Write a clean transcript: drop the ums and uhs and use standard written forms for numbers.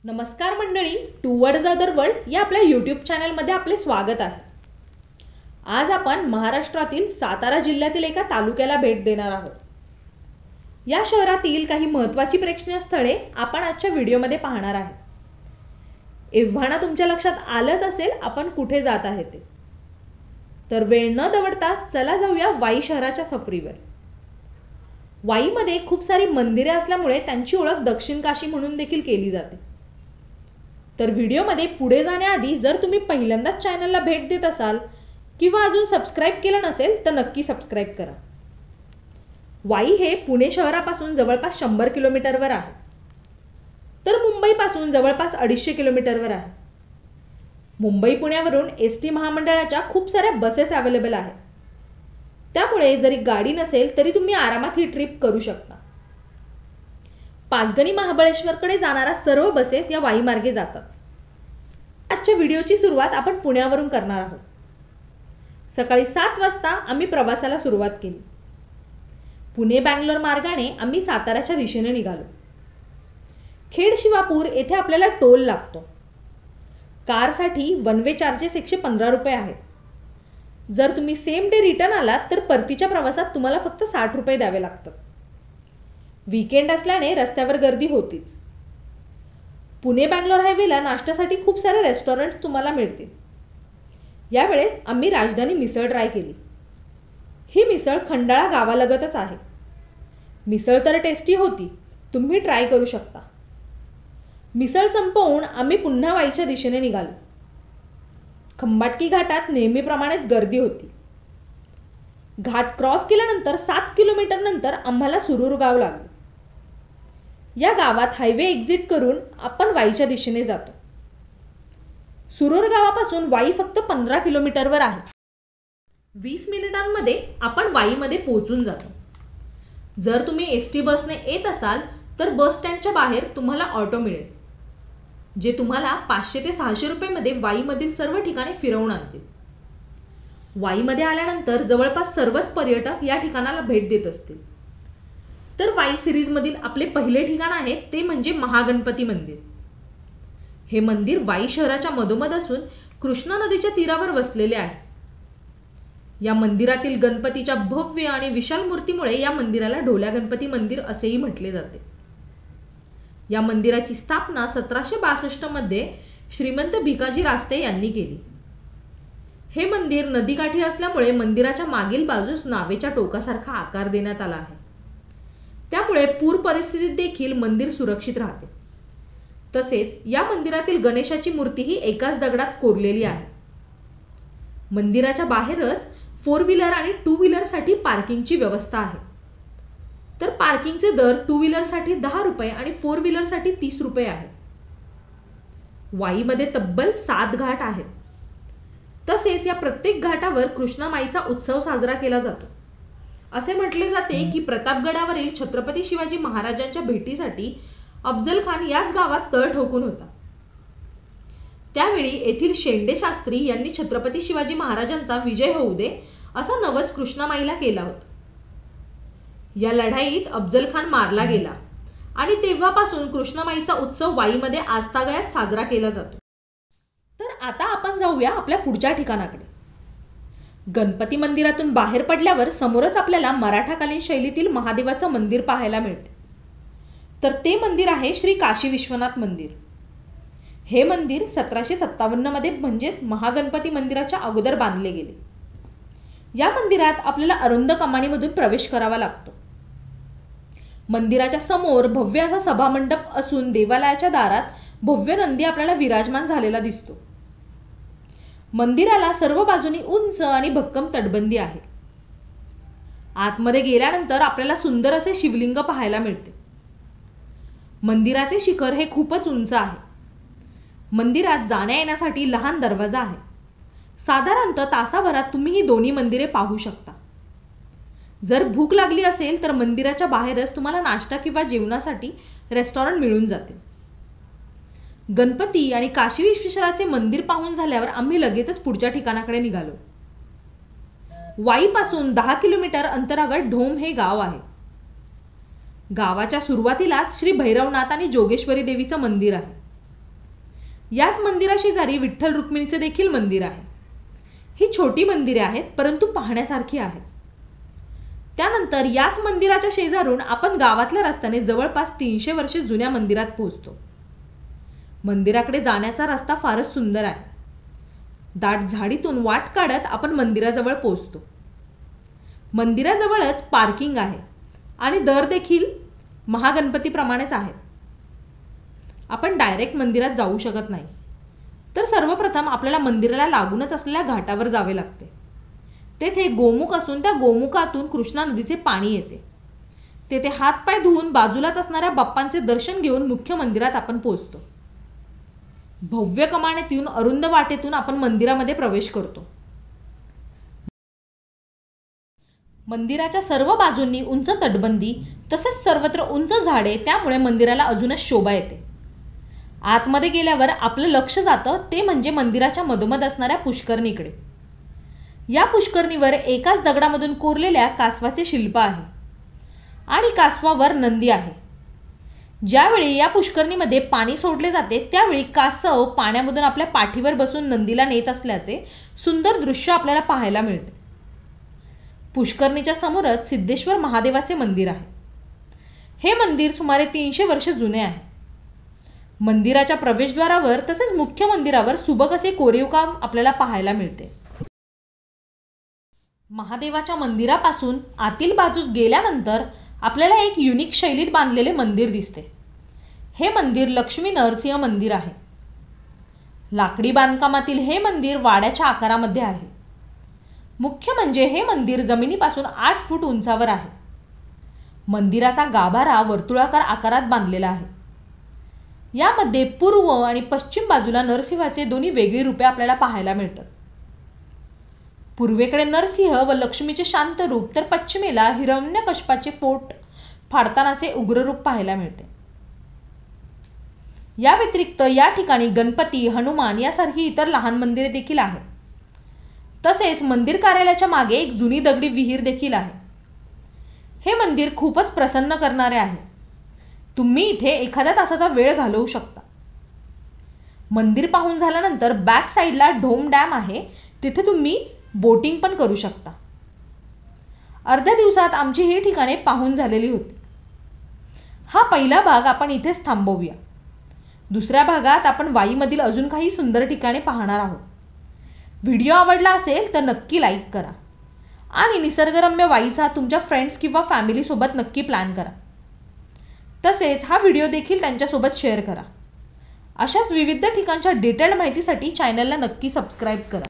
नमस्कार मंडळी, towards other world या आपल्या यूट्यूब चॅनलमध्ये आपले स्वागत आहे. आज आपण महाराष्ट्रातील सातारा जिल्ह्यातील एका तालुक्याला भेट देणार आहोत. या शहरातील काही महत्त्वाची प्रेक्षणीय स्थळे आपण आजच्या व्हिडिओमध्ये पाहणार आहे. एव्हाना तुमच्या लक्षात आलंच असेल आपण कुठे जात आहे ते. तर वेळ न दवडता चला जाऊया वाई शहराच्या सफरीवर. वाईमध्ये खूप सारी मंदिरे असल्यामुळे त्यांची ओळख दक्षिण काशी म्हणून देखील केली जाते. तर व्हिडिओमध्ये पुढे जाण्याआधी जर तुम्ही पहिल्यांदाच चॅनलला भेट देत असाल किंवा अजून सबस्क्राईब केलं नसेल तर नक्की सबस्क्राईब करा. वाई हे पुणे शहरापासून जवळपास 100 किलोमीटरवर आहे. तर मुंबईपासून जवळपास 250 किलोमीटरवर आहे. मुंबई पुण्यावरून एसटी महामंडळाच्या खूप साऱ्या बसेस अवेलेबल आहेत. त्यामुळे जरी गाडी नसेल तरी तुम्ही आरामात ही ट्रिप करू शकता. पाचगणी महाबळेश्वरकडे जाणाऱ्या सर्व बसेस या वाई मार्गे जातात. आजच्या व्हिडिओची सुरुवात आपण पुण्यावरून करणार आहोत. सकाळी 7 वाजता आम्ही प्रवासाला सुरुवात केली. पुणे बँगलोर मार्गाने आम्ही साताऱ्याच्या दिशेने निघालो. खेड शिवापूर येथे आपल्याला टोल लागतो. कारसाठी वन वे चार्जेस 115 रुपये आहेत. जर तुम्ही सेम डे रिटर्न आलात तर परतीच्या प्रवासात तुम्हाला फक्त 60 रुपये द्यावे लागतात. वीकेंड असल्याने रस्त्यावर गर्दी होतीच. पुणे बँगलोर हायवेला नाश्त्यासाठी खूप सारे रेस्टॉरंट तुम्हाला मिळतील. यावेळेस आम्ही राजधानी मिसळ ट्राय केली. ही मिसळ खंडाळा गावालगतच आहे. मिसळ तर टेस्टी होती, तुम्ही ट्राय करू शकता. मिसळ संपवून आम्ही पुन्हा वाईच्या दिशेने निघालो. खंबाटकी घाटात नेहमीप्रमाणेच गर्दी होती. घाट क्रॉस केल्यानंतर 7 किलोमीटर नंतर आम्हाला सुरूर गाव लागले. या गावात हायवे एक्झिट करून आपण वाईच्या दिशेने जातो. सुरूर गावापासून वाई फक्त 15 किलोमीटरवर आहे. 20 मिनिटांमध्ये आपण वाईमध्ये पोहोचून जातो. जर तुम्ही एसटी बसने येत असाल तर बस स्टँडच्या बाहेर तुम्हाला ऑटो मिळेल, जे तुम्हाला 500 ते 600 रुपयेमध्ये वाईमधील सर्व ठिकाणे फिरवून आणतील. वाईमध्ये आल्यानंतर जवळपास सर्वच पर्यटक या ठिकाणाला भेट देत असतील. तर वाई सिरीजमधील आपले पहिले ठिकाण आहे ते म्हणजे महागणपती मंदिर. हे मंदिर वाई शहराच्या मधोमध असून कृष्णा नदीच्या तीरावर वसलेले आहे. या मंदिरातील गणपतीच्या भव्य आणि विशाल मूर्तीमुळे या मंदिराला ढोल्या गणपती मंदिर असेही म्हटले जाते. या मंदिराची स्थापना 1762 मध्ये श्रीमंत भिकाजी रास्ते यांनी केली. हे मंदिर नदीकाठी असल्यामुळे मंदिराच्या मागील बाजूस नावेच्या टोकासारखा आकार देण्यात आला आहे. त्यामुळे पूर परिस्थितीत देखील मंदिर सुरक्षित राहते. तसेच या मंदिरातील गणेशाची मूर्ती ही एकाच दगडात कोरलेली आहे. मंदिराच्या बाहेरच 4 व्हीलर आणि 2 व्हीलरसाठी पार्किंगची व्यवस्था आहे. तर पार्किंगचे दर 2 व्हीलरसाठी 10 रुपये आणि 4 व्हीलरसाठी 30 रुपये आहे. वाईमध्ये तब्बल 7 घाट आहेत. तसेच या प्रत्येक घाटावर कृष्णामाईचा उत्सव साजरा केला जातो. असे म्हटले जाते की प्रतापगडावरील छत्रपती शिवाजी महाराजांच्या भेटीसाठी अफजल खान याच गावात तळ ठोकून होता. त्यावेळी येथील शेंडे शास्त्री यांनी छत्रपती शिवाजी महाराजांचा विजय होऊ दे असा नवस कृष्णामाईला केला होता. या लढाईत अफजल खान मारला गेला आणि तेव्हापासून कृष्णामाईचा उत्सव वाईमध्ये आजतागायत साजरा केला जातो. तर आता आपण जाऊया आपल्या पुढच्या ठिकाणाकडे. गणपती मंदिरातून बाहेर पडल्यावर समोरच आपल्याला मराठाकालीन शैलीतील महादेवाचं मंदिर पाहायला मिळते. तर ते मंदिर आहे श्री काशी विश्वनाथ मंदिर. हे मंदिर 1757 मध्ये म्हणजेच महागणपती मंदिराच्या अगोदर बांधले गेले. या मंदिरात आपल्याला अरुंद कमानीमधून प्रवेश करावा लागतो. मंदिराच्या समोर भव्य असा सभामंडप असून देवालयाच्या दारात भव्य नंदी आपल्याला विराजमान झालेला दिसतो. मंदिराला सर्व बाजूनी उंच आणि भक्कम तटबंदी आहे. आतमध्ये गेल्यानंतर आपल्याला सुंदर असे शिवलिंग पाहायला मिळते. मंदिराचे शिखर हे खूपच उंच आहे. मंदिरात जाण्या येण्यासाठी लहान दरवाजा आहे. साधारणतः तासाभरात तुम्ही ही दोन्ही मंदिरे पाहू शकता. जर भूक लागली असेल तर मंदिराच्या बाहेरच तुम्हाला नाश्ता किंवा जेवणासाठी रेस्टॉरंट मिळून जाते. गणपती आणि काशी विश्वेश्वराचे मंदिर पाहून झाल्यावर आम्ही लगेचच पुढच्या ठिकाणाकडे निघालो. वाईपासून 10 किलोमीटर अंतरावर ढोम हे गाव आहे. गावाच्या सुरुवातीलाच श्री भैरवनाथ आणि जोगेश्वरी देवीचं मंदिर आहे. याच मंदिराशेजारी विठ्ठल रुक्मिणीचे देखील मंदिर आहे. ही छोटी मंदिरे आहेत परंतु पाहण्यासारखी आहेत. त्यानंतर याच मंदिराच्या शेजारून आपण गावातल्या रस्त्याने जवळपास 300 वर्षे जुन्या मंदिरात पोहोचतो. मंदिराकडे जाण्याचा रस्ता फारच सुंदर आहे. दाट झाडीतून वाट काढत आपण मंदिराजवळ पोहोचतो. मंदिराजवळच पार्किंग आहे आणि दर देखील महागणपतीप्रमाणेच आहेत. आपण डायरेक्ट मंदिरात जाऊ शकत नाही, तर सर्वप्रथम आपल्याला मंदिराला लागूनच असलेल्या घाटावर जावे लागते. तेथे गोमुख असून त्या गोमुखातून कृष्णा नदीचे पाणी येते. तेथे हातपाय धुवून बाजूलाच असणाऱ्या बाप्पांचे दर्शन घेऊन मुख्य मंदिरात आपण पोहोचतो. भव्य कमानीतून अरुंद वाटेतून आपण मंदिरामध्ये प्रवेश करतो. मंदिराच्या सर्व बाजूंनी उंच तटबंदी तसेच सर्वत्र उंच झाडे, त्यामुळे मंदिराला अजूनच शोभा येते. आतमध्ये गेल्यावर आपलं लक्ष जातं ते म्हणजे मंदिराच्या मधोमध असणाऱ्या पुष्करणीकडे. या पुष्करणीवर एकाच दगडामधून कोरलेल्या कासवाचे शिल्प आहे आणि कासवावर नंदी आहे. ज्यावेळी या पुष्करणीमध्ये पाणी सोडले जाते त्यावेळी कासव पाण्यामधून आपल्या पाठीवर बसून नंदीला नेत असल्याचे सुंदर दृश्य आपल्याला पाहायला मिळते. पुष्करणीच्या समोरच सिद्धेश्वर महादेवाचे मंदिर आहे. हे मंदिर सुमारे 300 वर्ष जुने आहे. मंदिराच्या प्रवेशद्वारावर तसेच मुख्य मंदिरावर सुबक असे कोरीवकाम आपल्याला पाहायला मिळते. महादेवाच्या मंदिरापासून आतील बाजूस गेल्यानंतर आपल्याला एक युनिक शैलीत बांधलेले मंदिर दिसते. हे मंदिर लक्ष्मी नरसिंह मंदिर आहे. लाकडी बांधकामातील हे मंदिर वाड्याच्या आकारामध्ये आहे. मुख्य म्हणजे हे मंदिर जमिनीपासून 8 फूट उंचावर आहे. मंदिराचा गाभारा वर्तुळाकार आकारात बांधलेला आहे. यामध्ये पूर्व आणि पश्चिम बाजूला नरसिंहाचे दोन्ही वेगळी रूपे आपल्याला पाहायला मिळतात. पूर्वेकडे नरसिंह व लक्ष्मीचे शांत रूप, तर पश्चिमेला हिरण्यकश्यपाचे पोट फाडतानाचे उग्र रूप पाहायला मिळते. या व्यतिरिक्त या ठिकाणी गणपती, हनुमान यासारखी इतर लहान मंदिरे देखील आहेत. तसेच मंदिर कार्यालयाच्या मागे एक जुनी दगडी विहीर देखील आहे. हे मंदिर खूपच प्रसन्न करणारे आहे. तुम्ही इथे एखाद्या तासाचा वेळ घालवू शकता. मंदिर पाहून झाल्यानंतर बॅक साईडला ढोम डॅम आहे, तिथे तुम्ही बोटिंग पण करू शकता. अर्ध्या दिवसात आमची ही ठिकाणे पाहून झालेली होती. हा पहिला भाग आपण इथेच थांबवूया. दुसऱ्या भागात आपण वाईमधील अजून काही सुंदर ठिकाणे पाहणार आहोत. व्हिडिओ आवडला असेल तर नक्की लाईक करा आणि निसर्गरम्य वाईचा तुमच्या फ्रेंड्स किंवा फॅमिलीसोबत नक्की प्लॅन करा. तसेच हा व्हिडिओ देखील त्यांच्यासोबत शेअर करा. अशाच विविध ठिकाणच्या डिटेल्ड माहितीसाठी चॅनलला नक्की सबस्क्राईब करा.